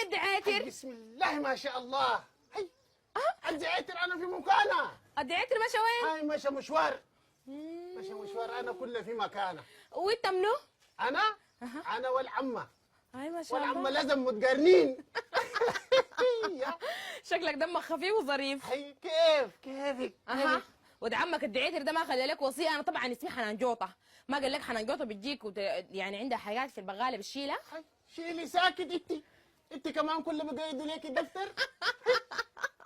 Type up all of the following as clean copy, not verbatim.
يا الدعاتر. بسم الله ما شاء الله. هي الدعاتر انا في مكانه. الدعاتر مشى وين؟ هاي مشى مشوار. مشى مشوار، انا كله في مكانه. وانت منو؟ انا والعمه. هاي ما شاء والعمه الله. لازم متقارنين. شكلك دمك خفيف وظريف. هي كيفك؟ ود عمك الدعيتر ده ما خلى لك وصيه. انا طبعا اسمي حنان جوطه، ما قال لك حنان جوطه بتجيك يعني عندها حاجات في البغاله بتشيلها. هي شيلي ساكت. انت كمان كل ما قايد ليكي دفتر.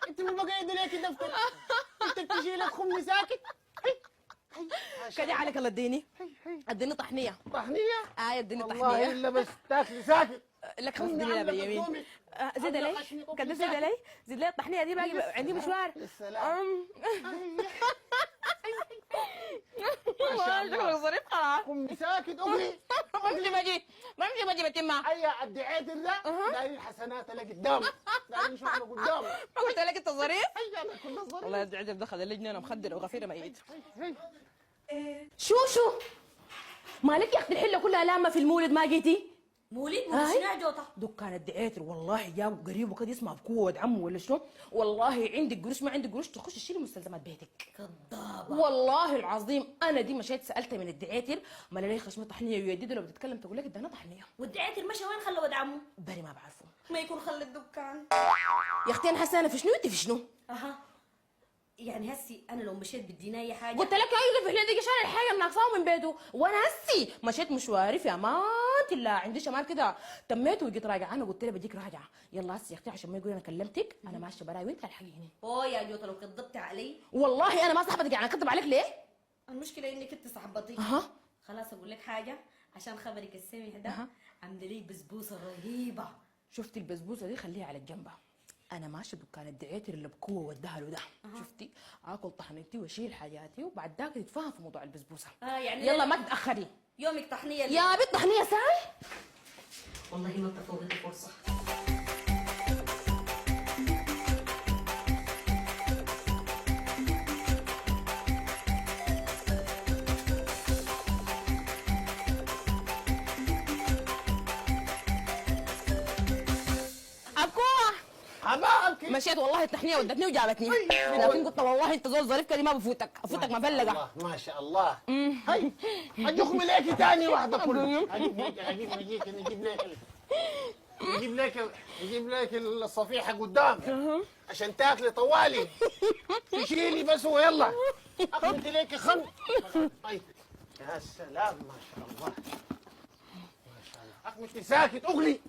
انت ما بقايد ليكي دفتر. انت بتشيلك خمي ساكت. كده عليك الله اديني. اديني طحنيه. طحنيه؟ اديني والله طحنيه. الا بس تاكلي ساكت. لك خمس دنيا باليمين. زيد علي كده، زيد علي، زيد لي الطحنيه دي، باقي عندي مشوار. السلام. شكلك ظريف خلاص. قومي ساكت اغلي. بمشي بجي بتمها. هيا الدعيتر ده دايرين حسنات اللي قدام، دايرين شغله قدام. ما قلت لك انت ظريف؟ هيا انا كله ظريف. والله الدعيتر دخل اللجنه انا مخدر وغفير ميت. هي. شو مالك يا اختي الحله كلها لامه في المولد ما جيتي؟ مولد شنو يا جوطه؟ دكان الدعيتر والله جاب قريب وكده يسمع بقوه ولد عمه ولا شنو. والله عندك قروش ما عندك قروش تخش تشيلي مستلزمات بيتك. كذابه والله العظيم انا دي مشيت سالتها من الدعيتر ما لي خشمه طحنيه ويدي لو بتتكلم تقول لك ادانا طحنيه. والدعيتر مشى وين خلى ولد عمه؟ بري ما بعرفه. ما يكون خلى الدكان. يا اختي انا حسانه في شنو انت في شنو؟ يعني هسي انا لو مشيت بدينا اي حاجه قلت لك ايوه في هنا شال الحاجه مناقصاه من بيته، وانا هسي مشيت مشواري في امان الله عندي شمال كده تميت وجيت راجعه. انا قلت لها بديك راجعه يلا هسي يا اختي عشان ما يقول انا كلمتك انا ماشيه براي وانت الحقيني. يا جوطه لو كذبتي علي والله انا ما صاحبتك يعني اكذب عليك ليه؟ المشكله انك انت صاحبتي. خلاص اقول لك حاجه عشان خبرك السمح ده. عامله لي بسبوسه رهيبه. شفتي البسبوسه دي خليها على الجنب. انا ماشيه دكان الدعيتر اللي بقوه ودها له ده. شفتي اكل طحنتي واشيل حاجاتي وبعد ذاك نتفاهم في موضوع البسبوسه. يعني يلا ما تتاخري. يومك طحنيه يا بنت طحنيه ساي. والله ما انت فوقتي فرصه. حبابك مشيت والله الطحنيه ودتني وجابتني، لكن قلت والله انت زول ظريف كده ما بفوتك، افوتك مفلقه. ما شاء الله. هي اجيكم ليكي تاني واحده كله. نجيب لك الصفيحه قدام عشان تاكلي طوالي. تشيلي بس ويلا اخذتي ليكي خم. طيب يا سلام ما شاء الله ما شاء الله. اخذتي ساكت اغلي.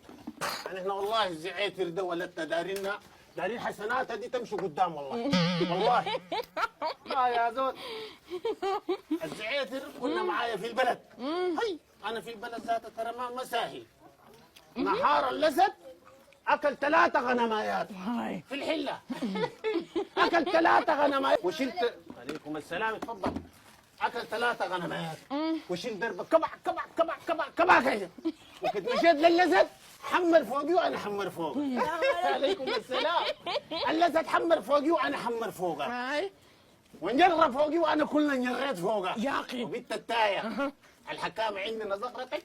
يعني احنا والله الزعيتر ده ولدنا دارين حسناتها دي تمشي قدام والله. والله لا يا زول الزعيتر كنا معايا في البلد. هي انا في البلد ذاتها ترى ما ساهل. نهار الاسد اكل 3 غنمايات في الحله. اكل 3 غنمايات وشلت. عليكم السلام اتفضل. اكل 3 غنمايات وشلت دربه كبع كده. وكنت مشيت للاسد حمر فوقي وانا حمر فوقه. عليكم السلام. الاسد حمر فوقي وانا حمر فوقه. ونجر فوقي وانا كلنا نجريت فوقه يا اخي. وبنت التايه الحكامه عندنا زغرتك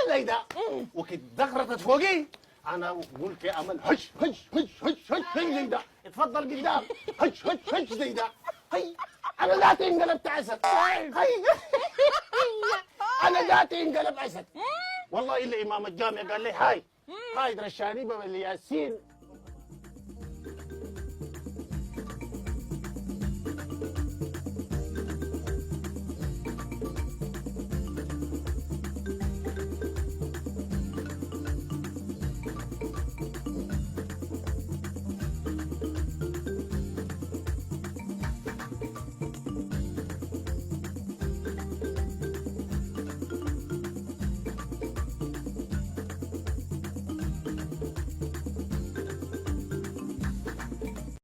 زي ده. وكنت زغرتت فوقي انا قلت يا امل هش هش هش هش هش زي ده. اتفضل قدام هش هش هش زي ده. هي انا ذاتي انقلبت اسد. هي انا ذاتي انقلب اسد. والله الا امام الجامع قال لي هاي رشاني بالياسين